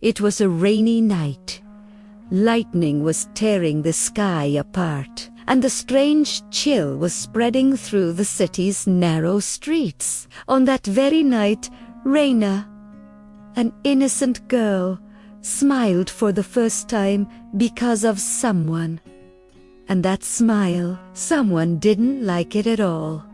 It was a rainy night. Lightning was tearing the sky apart, and a strange chill was spreading through the city's narrow streets. On that very night, Raina, an innocent girl, smiled for the first time because of someone. And that smile, someone didn't like it at all.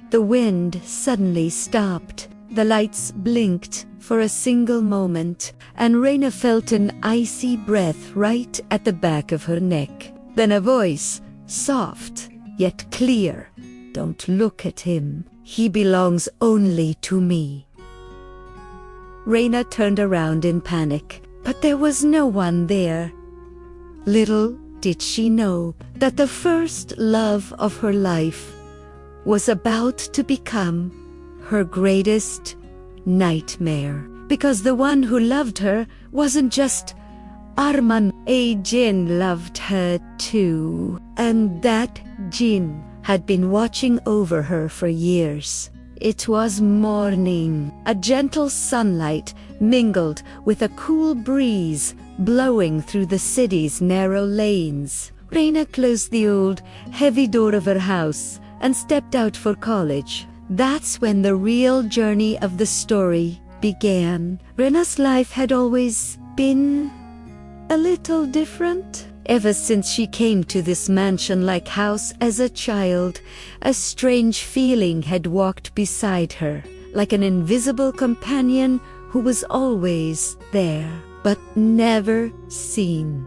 The wind suddenly stopped. The lights blinked for a single moment, and Raina felt an icy breath right at the back of her neck. Then a voice, soft yet clear. "Don't look at him. He belongs only to me." Raina turned around in panic, but there was no one there. Little did she know that the first love of her life was about to become her greatest nightmare. Because the one who loved her wasn't just Arman. A Jin loved her too. And that Jin had been watching over her for years. It was morning. A gentle sunlight mingled with a cool breeze blowing through the city's narrow lanes. Raina closed the old, heavy door of her house and stepped out for college. That's when the real journey of the story began. Raina's life had always been a little different. Ever since she came to this mansion-like house as a child, a strange feeling had walked beside her, like an invisible companion who was always there, but never seen.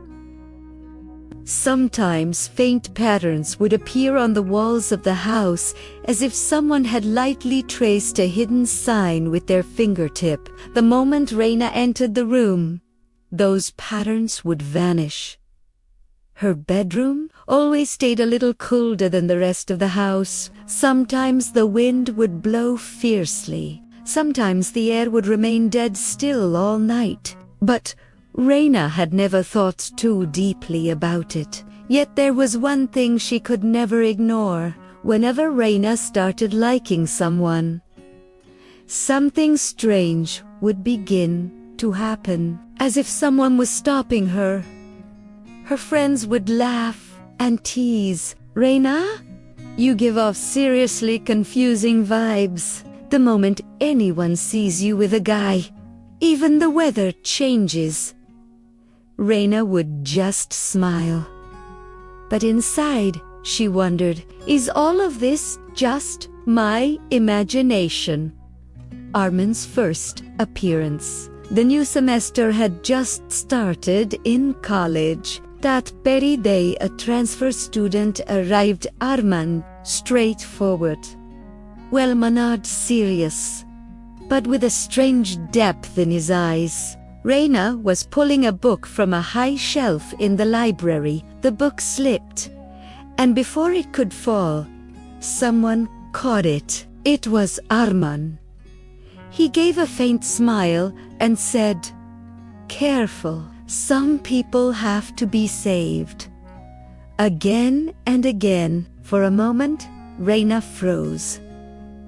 Sometimes faint patterns would appear on the walls of the house, as if someone had lightly traced a hidden sign with their fingertip. The moment Raina entered the room, those patterns would vanish. Her bedroom always stayed a little colder than the rest of the house. Sometimes the wind would blow fiercely. Sometimes the air would remain dead still all night. But Raina had never thought too deeply about it. Yet there was one thing she could never ignore. Whenever Raina started liking someone, something strange would begin to happen, as if someone was stopping her. Her friends would laugh and tease. "Raina, you give off seriously confusing vibes. The moment anyone sees you with a guy, even the weather changes." Raina would just smile. But inside, she wondered, is all of this just my imagination? Arman's first appearance. The new semester had just started in college. That very day, a transfer student arrived. Arman, straightforward, well-mannered, serious, but with a strange depth in his eyes. Raina was pulling a book from a high shelf in the library. The book slipped, and before it could fall, someone caught it. It was Arman. He gave a faint smile and said, "Careful. Some people have to be saved." Again and again. For a moment, Raina froze.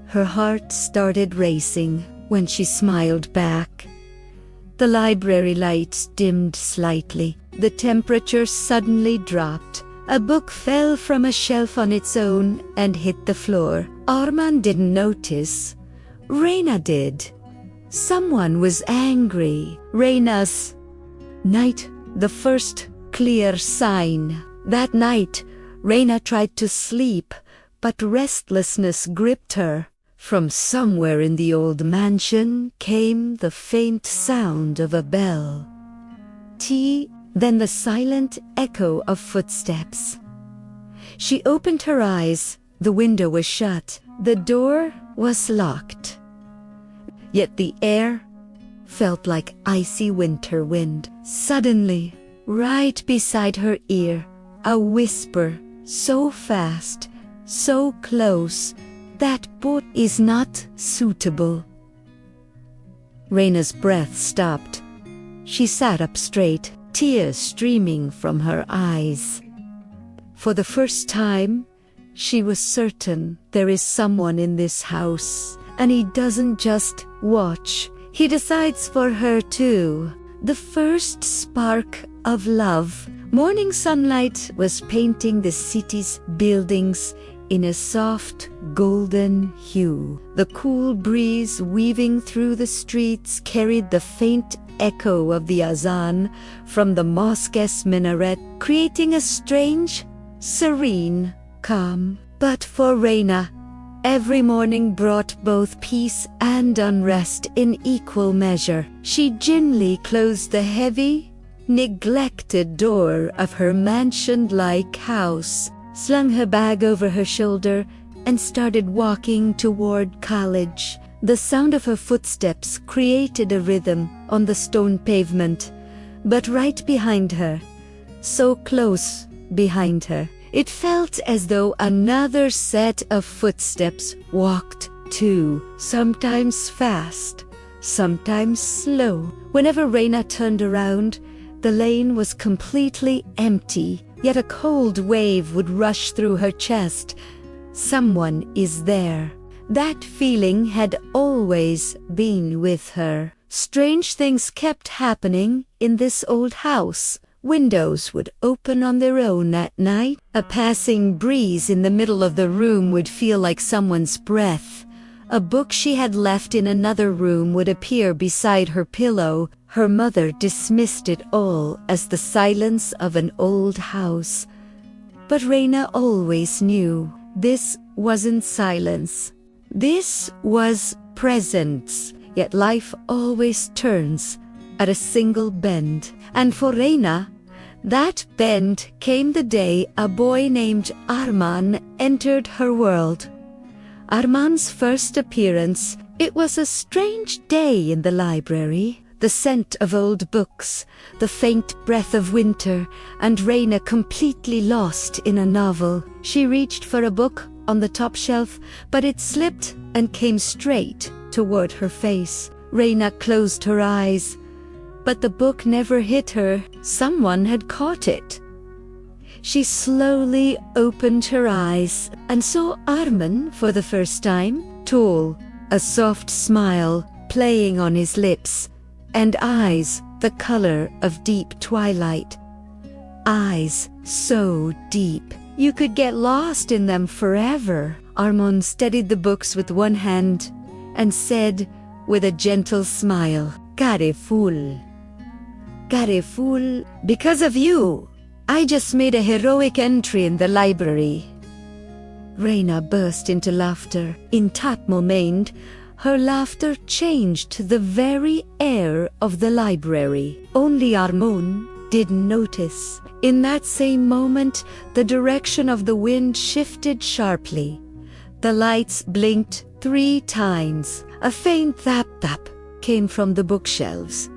Her heart started racing when she smiled back. The library lights dimmed slightly. The temperature suddenly dropped. A book fell from a shelf on its own and hit the floor. Arman didn't notice. Raina did. Someone was angry. Raina's night, the first clear sign. That night, Raina tried to sleep, but restlessness gripped her. From somewhere in the old mansion came the faint sound of a bell. Then the silent echo of footsteps. She opened her eyes. The window was shut. The door was locked. Yet the air felt like icy winter wind. Suddenly, right beside her ear, a whisper, so fast, so close, "That boat is not suitable." Raina's breath stopped. She sat up straight, tears streaming from her eyes. For the first time, she was certain there is someone in this house, and he doesn't just watch. He decides for her too. the first spark of love. Morning sunlight was painting the city's buildings in a soft golden hue. The cool breeze weaving through the streets carried the faint echo of the azan from the mosque's minaret, creating a strange, serene calm. But for Raina, every morning brought both peace and unrest in equal measure. She gently closed the heavy, neglected door of her mansion-like house, slung her bag over her shoulder, and started walking toward college. The sound of her footsteps created a rhythm on the stone pavement, but right behind her, so close behind her, it felt as though another set of footsteps walked too, sometimes fast, sometimes slow. Whenever Raina turned around, the lane was completely empty, yet a cold wave would rush through her chest. Someone is there. That feeling had always been with her. Strange things kept happening in this old house. Windows would open on their own at night. A passing breeze in the middle of the room would feel like someone's breath. A book she had left in another room would appear beside her pillow. Her mother dismissed it all as the silence of an old house. But Raina always knew this wasn't silence. This was presence. Yet life always turns at a single bend. And for Raina, that bend came the day a boy named Arman entered her world. Arman's first appearance, it was a strange day in the library. The scent of old books, the faint breath of winter, and Raina completely lost in a novel. She reached for a book on the top shelf, but it slipped and came straight toward her face. Raina closed her eyes, but the book never hit her. Someone had caught it. She slowly opened her eyes and saw Arman for the first time, tall, a soft smile playing on his lips, and eyes the color of deep twilight. Eyes so deep, you could get lost in them forever. Arman steadied the books with one hand and said with a gentle smile, "Kare fool. Kare fool, because of you, I just made a heroic entry in the library." Raina burst into laughter. In that moment, her laughter changed to the very air of the library. Only Arman didn't notice. In that same moment, the direction of the wind shifted sharply. The lights blinked 3 times. A faint tap-tap came from the bookshelves.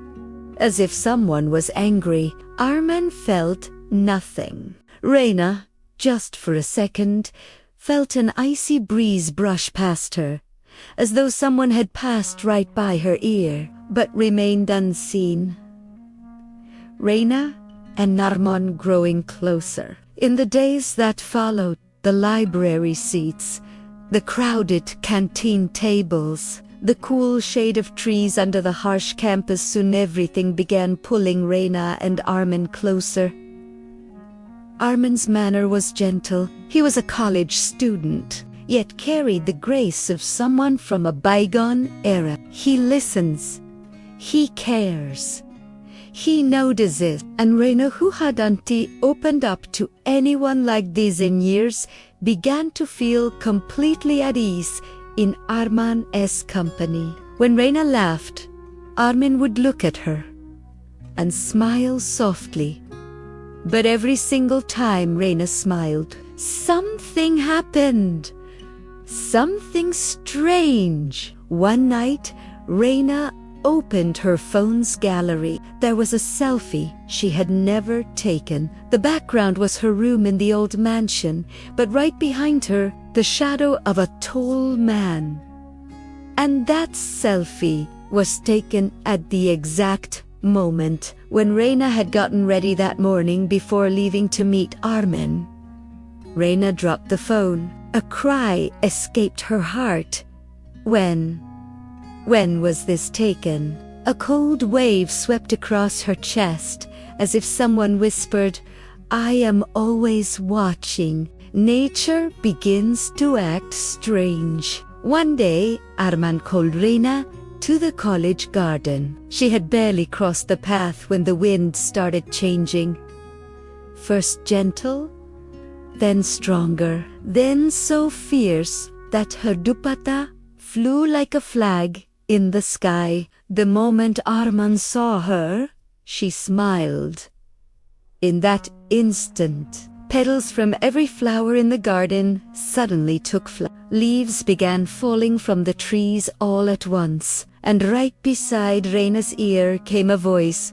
As if someone was angry, Arman felt nothing. Raina, just for a second, felt an icy breeze brush past her, as though someone had passed right by her ear, but remained unseen. Raina and Arman growing closer. In the days that followed, the library seats, the crowded canteen tables, the cool shade of trees under the harsh campus, soon everything began pulling Raina and Arman closer. Arman's manner was gentle. He was a college student, yet carried the grace of someone from a bygone era. He listens. He cares. He notices. And Raina, who hadn't opened up to anyone like this in years, began to feel completely at ease in Arman's company. When Raina laughed, Arman would look at her and smile softly. But every single time Raina smiled, something happened. Something strange. One night, Raina opened her phone's gallery. There was a selfie she had never taken. The background was her room in the old mansion, but right behind her, the shadow of a tall man. And that selfie was taken at the exact moment when Raina had gotten ready that morning before leaving to meet Arman. Raina dropped the phone. A cry escaped her heart. When was this taken? A cold wave swept across her chest, as if someone whispered, "I am always watching." Nature begins to act strange. One day, Arman called Raina to the college garden. She had barely crossed the path when the wind started changing. First gentle, then stronger, then so fierce that her dupatta flew like a flag in the sky. The moment Arman saw her, she smiled. In that instant, petals from every flower in the garden suddenly took flight. Leaves began falling from the trees all at once, and right beside Raina's ear came a voice,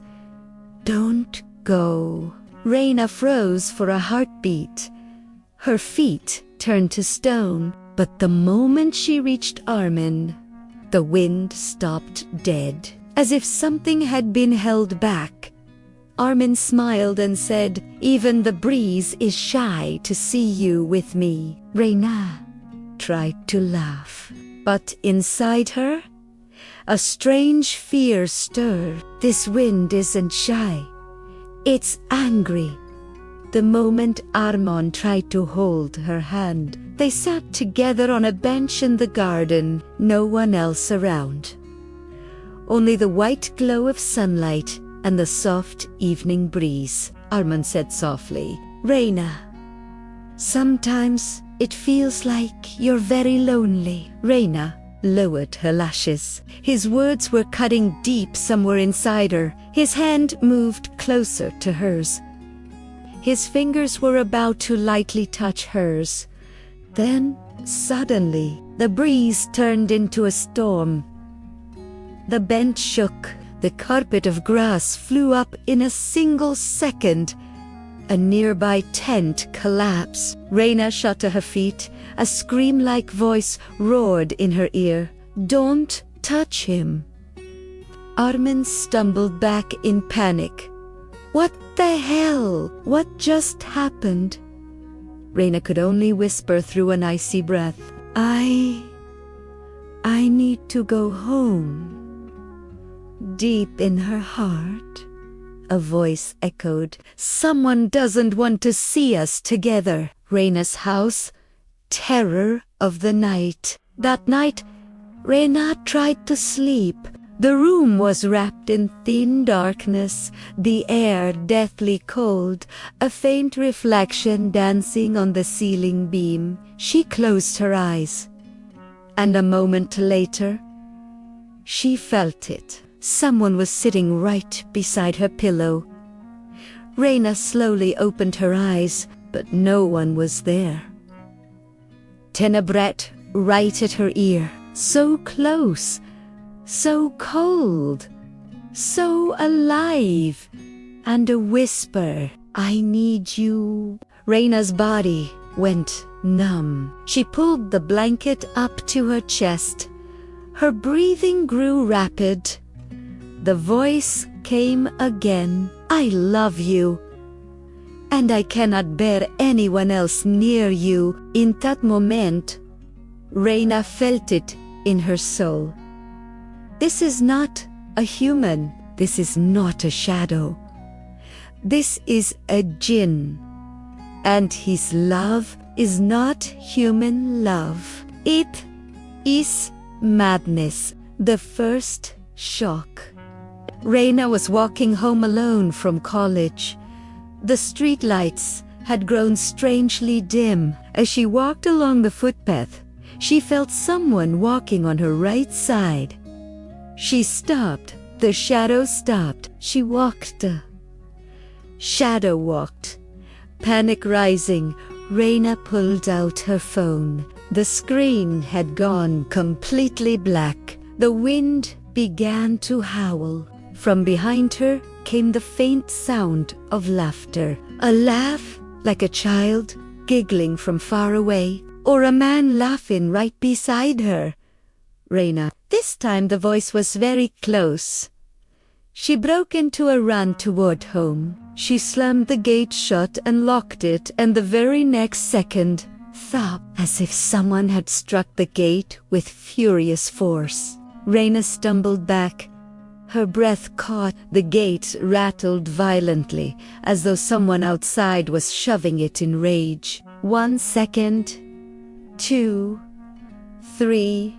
"Don't go." Raina froze for a heartbeat. Her feet turned to stone, but the moment she reached Arman, the wind stopped dead, as if something had been held back. Arman smiled and said, "Even the breeze is shy to see you with me." Raina tried to laugh, but inside her, a strange fear stirred. This wind isn't shy, it's angry. The moment Arman tried to hold her hand, they sat together on a bench in the garden, no one else around. Only the white glow of sunlight and the soft evening breeze. Arman said softly, "Raina, sometimes it feels like you're very lonely." Raina lowered her lashes. His words were cutting deep somewhere inside her. His hand moved closer to hers. His fingers were about to lightly touch hers. Then, suddenly, the breeze turned into a storm. The bench shook. The carpet of grass flew up in a single second. A nearby tent collapsed. Raina shot to her feet. A scream-like voice roared in her ear, "Don't touch him." Arman stumbled back in panic. "What the hell? What just happened?" Raina could only whisper through an icy breath, I need to go home." Deep in her heart, a voice echoed, "Someone doesn't want to see us together." Raina's house, terror of the night. That night, Raina tried to sleep. The room was wrapped in thin darkness, the air deathly cold, a faint reflection dancing on the ceiling beam. She closed her eyes, and a moment later, she felt it. Someone was sitting right beside her pillow. Raina slowly opened her eyes, but no one was there. Tenebret right at her ear, so close, so cold, so alive, and a whisper, "I need you." Raina's body went numb. She pulled the blanket up to her chest. Her breathing grew rapid. The voice came again, "I love you, and I cannot bear anyone else near you." In that moment, Raina felt it in her soul. This is not a human. This is not a shadow. This is a Jin. And his love is not human love. It is madness. The first shock. Raina was walking home alone from college. The streetlights had grown strangely dim. As she walked along the footpath, she felt someone walking on her right side. She stopped. The shadow stopped. She walked. Shadow walked. Panic rising, Raina pulled out her phone. The screen had gone completely black. The wind began to howl. From behind her came the faint sound of laughter. A laugh like a child giggling from far away, or a man laughing right beside her. Raina. This time the voice was very close. She broke into a run toward home. She slammed the gate shut and locked it, and the very next second, thump, as if someone had struck the gate with furious force. Raina stumbled back. Her breath caught. The gate rattled violently, as though someone outside was shoving it in rage. 1 second, 2, 3,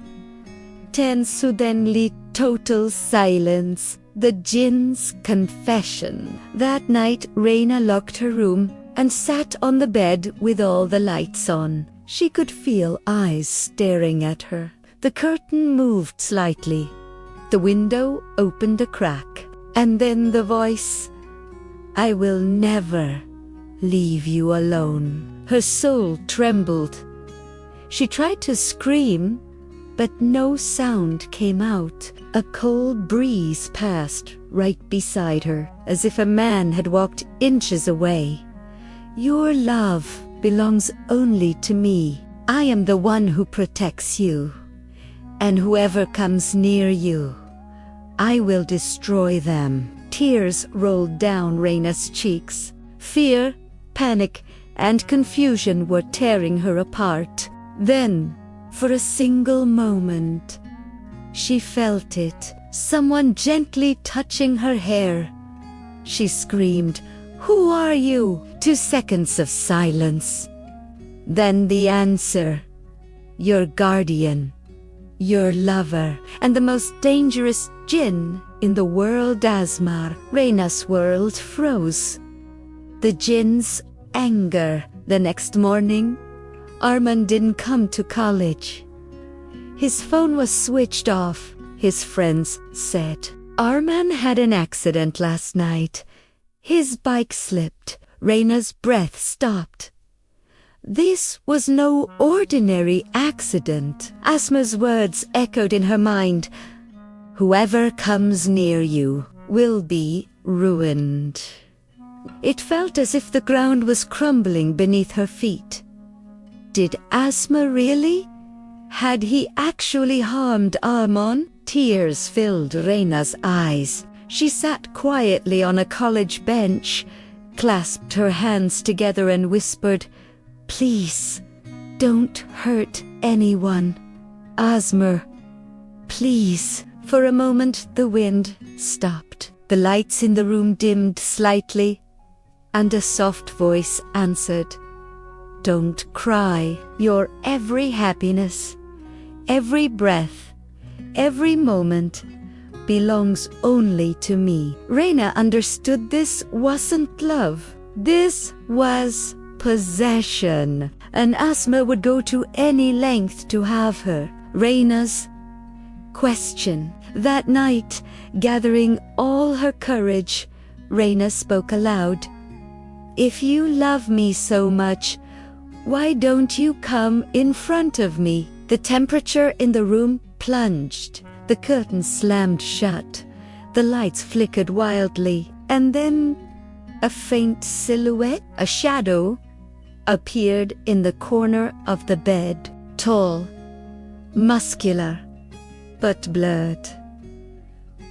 10. Suddenly, total silence. The Jin's confession. That night, Raina locked her room and sat on the bed with all the lights on. She could feel eyes staring at her. The curtain moved slightly. The window opened a crack. And then the voice, "I will never leave you alone." Her soul trembled. She tried to scream, but no sound came out. A cold breeze passed right beside her, as if a man had walked inches away. "Your love belongs only to me. I am the one who protects you. And whoever comes near you, I will destroy them." Tears rolled down Raina's cheeks. Fear, panic, and confusion were tearing her apart. Then, for a single moment, she felt it, someone gently touching her hair. She screamed, "Who are you?" 2 seconds of silence. Then the answer, "Your guardian, your lover, and the most dangerous Jin in the world, Azmar." Raina's world froze. The Jin's anger. The next morning, Arman didn't come to college. His phone was switched off. His friends said, "Arman had an accident last night. His bike slipped. Raina's breath stopped." This was no ordinary accident. Asma's words echoed in her mind. "Whoever comes near you will be ruined." It felt as if the ground was crumbling beneath her feet. Did Asma really? Had he actually harmed Arman? Tears filled Raina's eyes. She sat quietly on a college bench, clasped her hands together and whispered, "Please, don't hurt anyone. Azmar, please." For a moment, the wind stopped. The lights in the room dimmed slightly, and a soft voice answered, "Don't cry. Your every happiness, every breath, every moment belongs only to me." Raina understood this wasn't love. This was possession, and Asma would go to any length to have her. Raina's question. That night, gathering all her courage, Raina spoke aloud. "If you love me so much, why don't you come in front of me?" The temperature in the room plunged. The curtain slammed shut. The lights flickered wildly, and then a faint silhouette, a shadow, appeared in the corner of the bed. Tall, muscular, but blurred.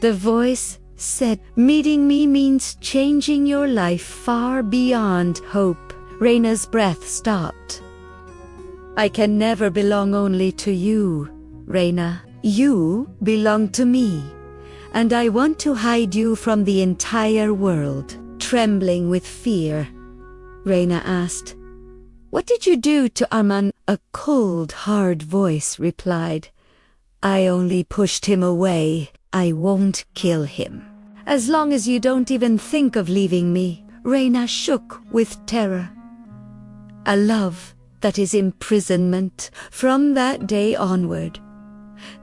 The voice said, "Meeting me means changing your life far beyond hope." Raina's breath stopped. "I can never belong only to you, Raina. You belong to me, and I want to hide you from the entire world." Trembling with fear, Raina asked, "What did you do to Arman?" A cold, hard voice replied, "I only pushed him away. I won't kill him. As long as you don't even think of leaving me." Raina shook with terror. A love that is imprisonment. From that day onward,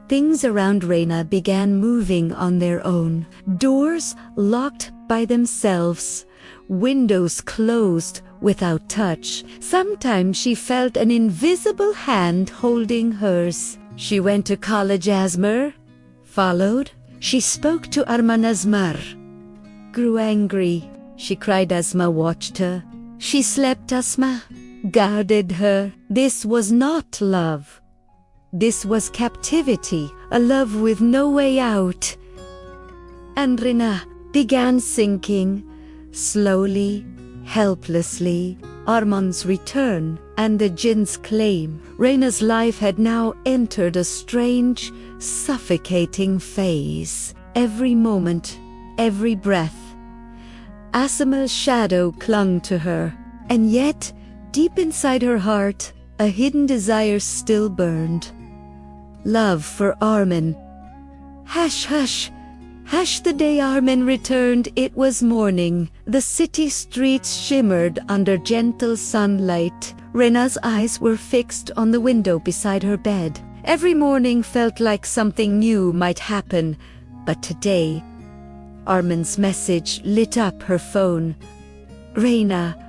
things around Raina began moving on their own. Doors locked by themselves, windows closed without touch. Sometimes she felt an invisible hand holding hers. She went to college. Azmar followed. She spoke to Arman. Azmar grew angry. She cried. Asma watched her. She slept. Asma guarded her. This was not love. This was captivity, a love with no way out. And Raina began sinking, slowly, helplessly. Arman's return and the Jin's claim. Raina's life had now entered a strange, suffocating phase. every moment, every breath. Azmar's shadow clung to her, and yet, deep inside her heart, a hidden desire still burned. Love for Arman. Hush, hush. Hush. The day Arman returned, it was morning. The city streets shimmered under gentle sunlight. Raina's eyes were fixed on the window beside her bed. Every morning felt like something new might happen, but today, Arman's message lit up her phone. Raina,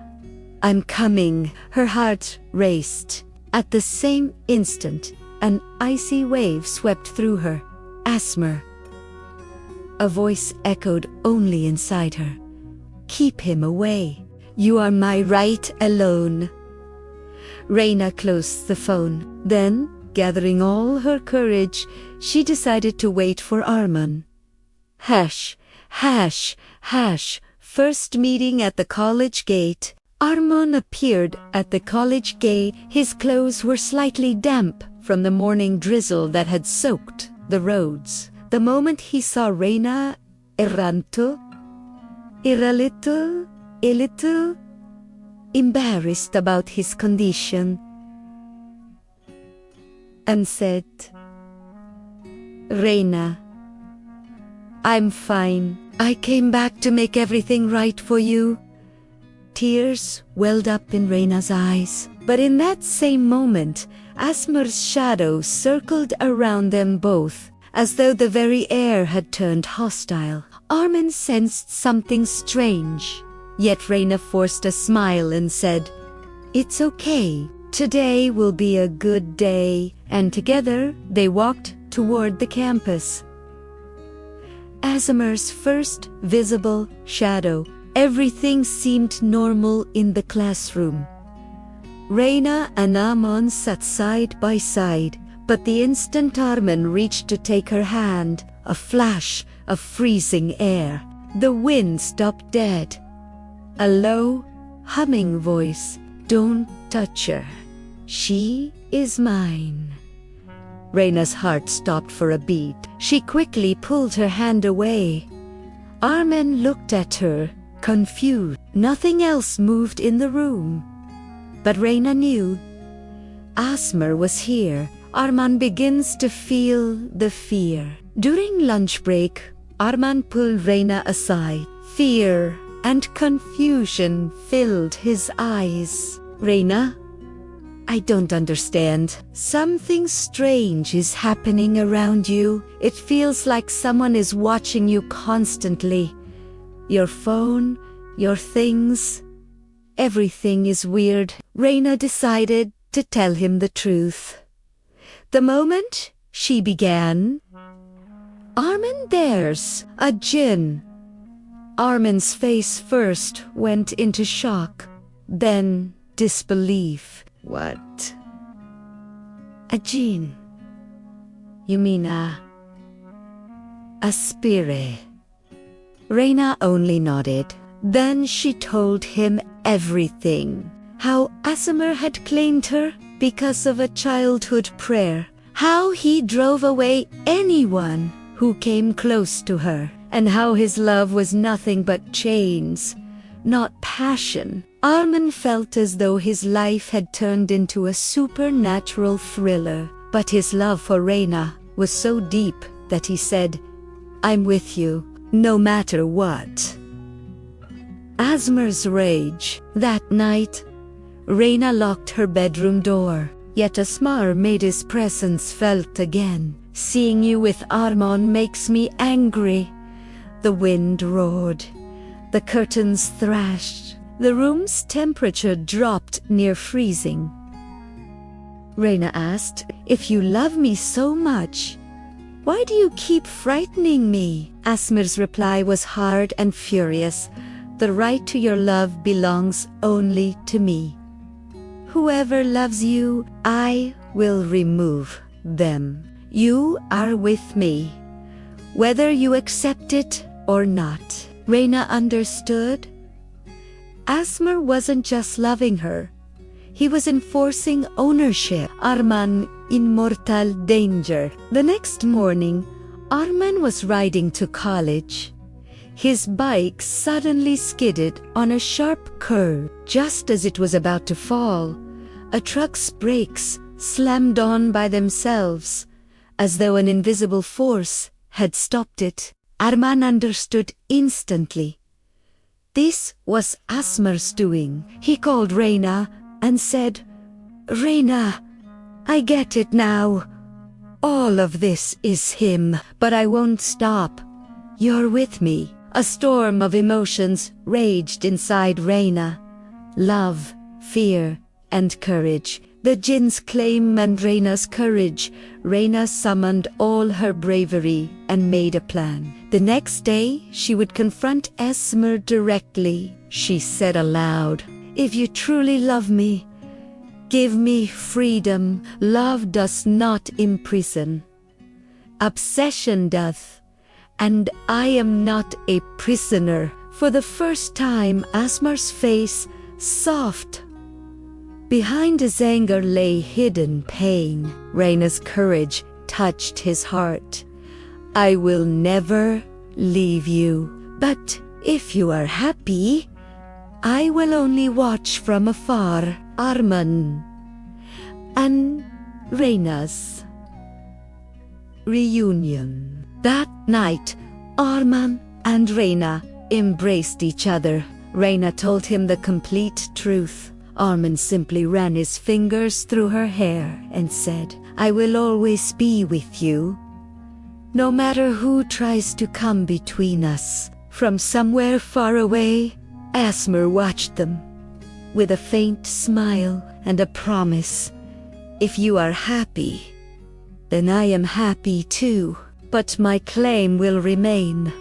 I'm coming. Her heart raced. At the same instant, an icy wave swept through her. Azmar. A voice echoed only inside her. Keep him away. You are my right alone. Raina closed the phone. Then, gathering all her courage, she decided to wait for Arman. Hush, hush, hush. First meeting at the college gate. Arman appeared at the college gate. His clothes were slightly damp from the morning drizzle that had soaked the roads. The moment he saw Raina, erranto, a little embarrassed about his condition, and said, Raina, I'm fine. I came back to make everything right for you. Tears welled up in Raina's eyes, but in that same moment, Azmar's shadow circled around them both, as though the very air had turned hostile. Arman sensed something strange, yet Raina forced a smile and said, It's okay. Today will be a good day. And together they walked toward the campus. Azmar's first visible shadow. Everything seemed normal in the classroom. Raina and Arman sat side by side, but the instant Arman reached to take her hand, a flash of freezing air. The wind stopped dead. A low, humming voice, Don't touch her. She is mine. Raina's heart stopped for a beat. She quickly pulled her hand away. Arman looked at her, confused. Nothing else moved in the room. But Raina knew. Azmar was here. Arman begins to feel the fear. During lunch break, Arman pulled Raina aside. Fear and confusion filled his eyes. Raina, I don't understand. Something strange is happening around you. It feels like someone is watching you constantly. Your phone, your things, everything is weird. Raina decided to tell him the truth. The moment she began, Arman, there's a Jin. Arman's face first went into shock, then disbelief. What? A Jin? You mean a spirit? Raina only nodded. Then she told him everything. How Azmar had claimed her because of a childhood prayer. How he drove away anyone who came close to her. And how his love was nothing but chains, not passion. Arman felt as though his life had turned into a supernatural thriller. But his love for Raina was so deep that he said, I'm with you, no matter what. Azmar's rage. That night, Raina locked her bedroom door. Yet Azmar made his presence felt again. Seeing you with Arman makes me angry. The wind roared. The curtains thrashed. The room's temperature dropped near freezing. Raina asked, If you love me so much, why do you keep frightening me? Azmar's reply was hard and furious. The right to your love belongs only to me. Whoever loves you, I will remove them. You are with me, whether you accept it or not. Raina understood. Azmar wasn't just loving her. He was enforcing ownership. Arman in mortal danger. The next morning, Arman was riding to college. His bike suddenly skidded on a sharp curve. Just as it was about to fall, a truck's brakes slammed on by themselves, as though an invisible force had stopped it. Arman understood instantly. This was Azmar's doing. He called Raina and said, "Raina, I get it now. All of this is him, but I won't stop. You're with me." A storm of emotions raged inside Raina. Love, fear, and courage. The Jin's claim and Raina's courage. Raina summoned all her bravery and made a plan. The next day, she would confront Azmar directly. She said aloud, "If you truly love me, give me freedom. Love does not imprison. Obsession doth. And I am not a prisoner." For the first time, Azmar's face soft. Behind his anger lay hidden pain. Raina's courage touched his heart. "I will never leave you. But if you are happy, I will only watch from afar." Arman and Raina's reunion. That night, Arman and Raina embraced each other. Raina told him the complete truth. Arman simply ran his fingers through her hair and said, "I will always be with you, no matter who tries to come between us." From somewhere far away, Azmar watched them with a faint smile and a promise. "If you are happy, then I am happy too. But my claim will remain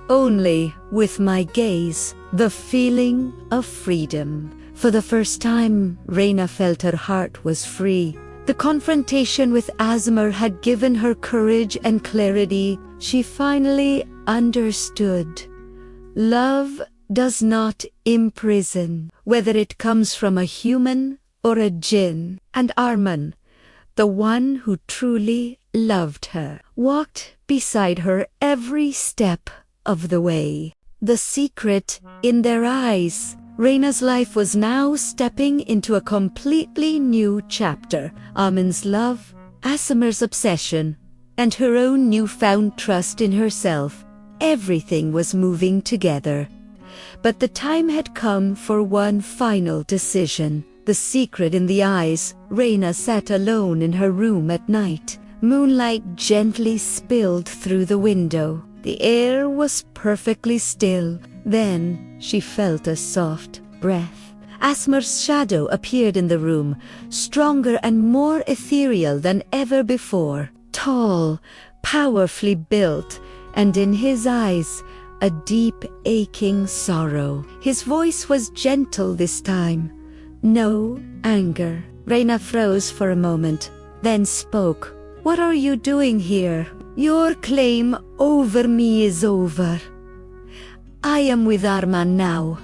only with my gaze." The feeling of freedom. For the first time, Raina felt her heart was free. The confrontation with Azmar had given her courage and clarity. She finally understood. Love does not imprison, whether it comes from a human or a Jin. And Arman, the one who truly loved her, walked beside her every step of the way. The secret in their eyes. Raina's life was now stepping into a completely new chapter. Arman's love, Azmar's obsession, and her own newfound trust in herself. Everything was moving together. But the time had come for one final decision. The secret in the eyes. Raina sat alone in her room at night. Moonlight gently spilled through the window. The air was perfectly still. Then she felt a soft breath. Azmar's shadow appeared in the room, stronger and more ethereal than ever before. Tall, powerfully built, and in his eyes a deep aching sorrow. His voice was gentle this time. No anger. Raina froze for a moment, then spoke. "What are you doing here? Your claim over me is over. I am with Arman now."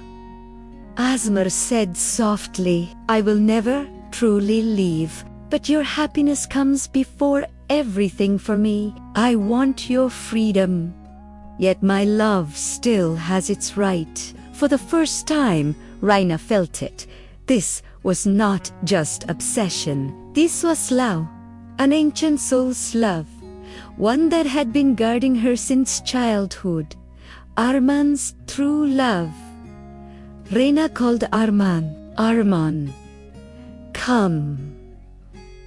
Azmar said softly, "I will never truly leave, but your happiness comes before everything for me. I want your freedom. Yet my love still has its right." For the first time, Raina felt it. This was not just obsession. This was love. An ancient soul's love. One that had been guarding her since childhood. Arman's true love. Raina called Arman. "Arman, come.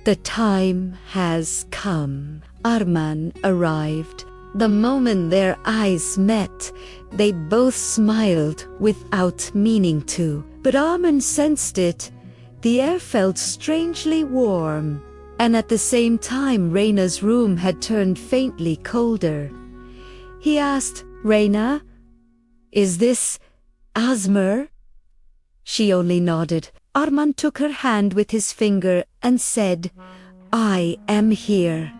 The time has come." Arman arrived. The moment their eyes met, they both smiled without meaning to. But Arman sensed it. The air felt strangely warm. And at the same time, Raina's room had turned faintly colder. He asked, "Raina, is this Azmar?" She only nodded. Arman took her hand with his finger and said, "I am here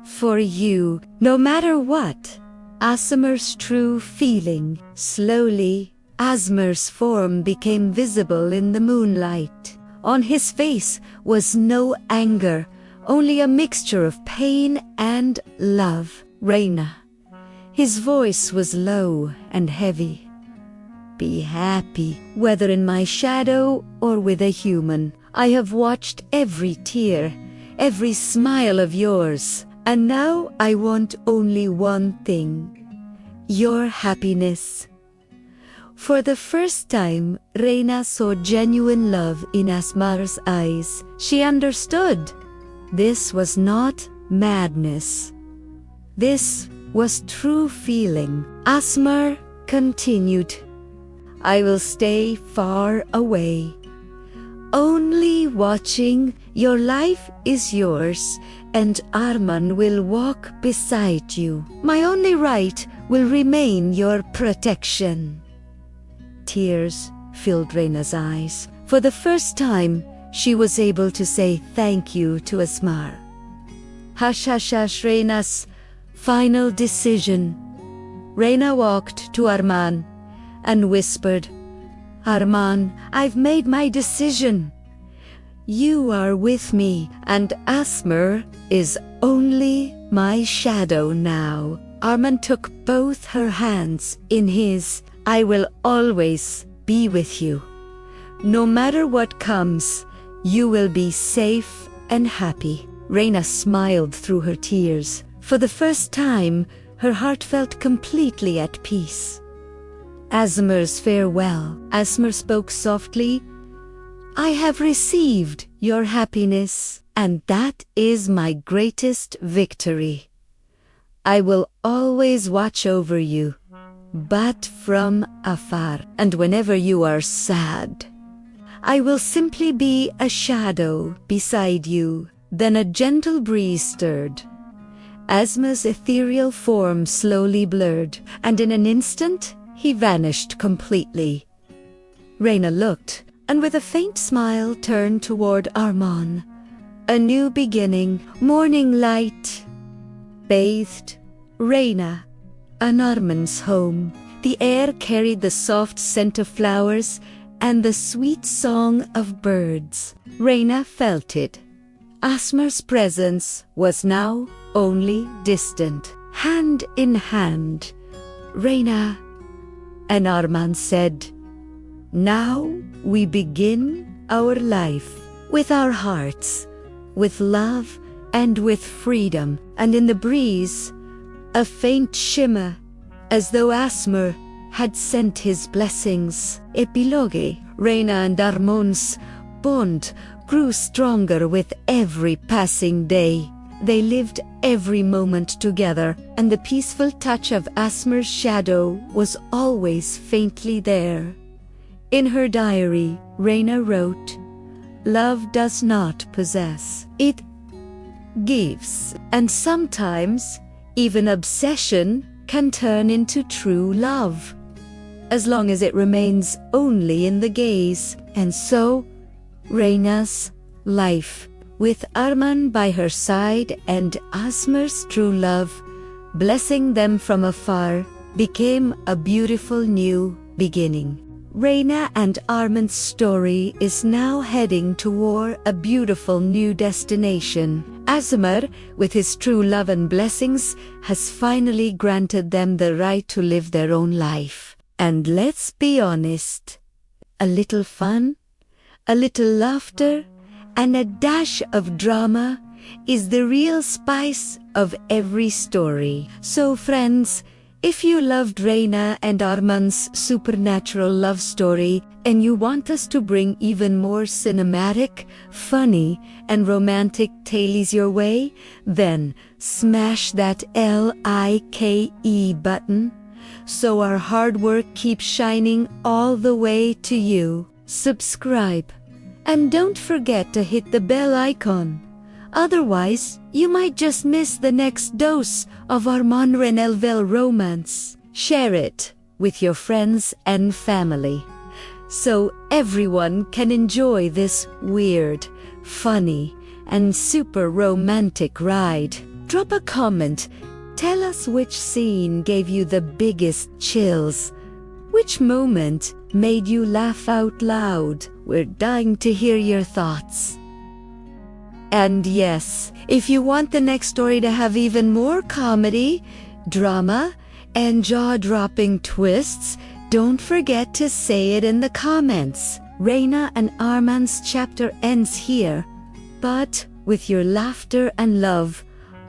for you, no matter what." Azmar's true feeling. Slowly, Azmar's form became visible in the moonlight. On his face was no anger, only a mixture of pain and love. Raina. His voice was low and heavy. Be happy, whether in my shadow or with a human. I have watched every tear, every smile of yours, and now I want only one thing: your happiness. For the first time, Raina saw genuine love in Azmar's eyes. She understood. This was not madness. This was true feeling. Azmar continued, I will stay far away, only watching. Your life is yours, and Arman will walk beside you. My only right will remain your protection. Tears filled Raina's eyes. For the first time, she was able to say thank you to Azmar. Hush, hush, hush, Raina's final decision. Raina walked to Arman and whispered, Arman, I've made my decision. You are with me, and Azmar is only my shadow now. Arman took both her hands in his. I will always be with you. No matter what comes, you will be safe and happy. Raina smiled through her tears. For the first time, her heart felt completely at peace. Azmar's farewell. Azmar spoke softly. I have received your happiness, and that is my greatest victory. I will always watch over you, but from afar. And whenever you are sad, I will simply be a shadow beside you. Then a gentle breeze stirred. Azmar's ethereal form slowly blurred, and in an instant, he vanished completely. Raina looked, and with a faint smile turned toward Arman. A new beginning, morning light bathed Raina and Arman's home. The air carried the soft scent of flowers and the sweet song of birds. Raina felt it. Azmar's presence was now only distant. Hand in hand, Raina and Arman said, now we begin our life with our hearts, with love and with freedom. And in the breeze, a faint shimmer, as though Azmar had sent his blessings. Epilogue. Raina and Arman's bond grew stronger with every passing day. They lived every moment together, and the peaceful touch of Azmar's shadow was always faintly there. In her diary, Raina wrote, love does not possess, it gives. And sometimes, even obsession can turn into true love, as long as it remains only in the gaze. And so, Raina's life, with Arman by her side and Azmar's true love blessing them from afar, became a beautiful new beginning. Raina and Arman's story is now heading toward a beautiful new destination. Azmar, with his true love and blessings, has finally granted them the right to live their own life. And let's be honest, a little fun, a little laughter, and a dash of drama is the real spice of every story. So friends, if you loved Raina and Arman's supernatural love story and you want us to bring even more cinematic, funny, and romantic tales your way, then smash that like button so our hard work keeps shining all the way to you. Subscribe, and don't forget to hit the bell icon. Otherwise, you might just miss the next dose of Arman Renelvel romance. Share it with your friends and family, so everyone can enjoy this weird, funny, and super romantic ride. Drop a comment. Tell us which scene gave you the biggest chills. Which moment made you laugh out loud? We're dying to hear your thoughts. And yes, if you want the next story to have even more comedy, drama, and jaw-dropping twists, don't forget to say it in the comments. Raina and Arman's chapter ends here, but with your laughter and love,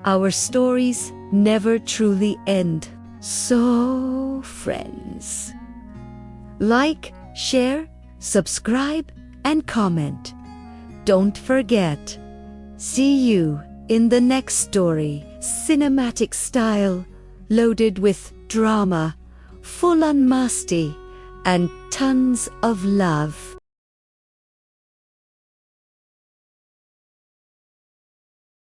our stories never truly end. So, friends, like, share, subscribe, and comment. Don't forget. See you in the next story. Cinematic style, loaded with drama, full on masti, and tons of love.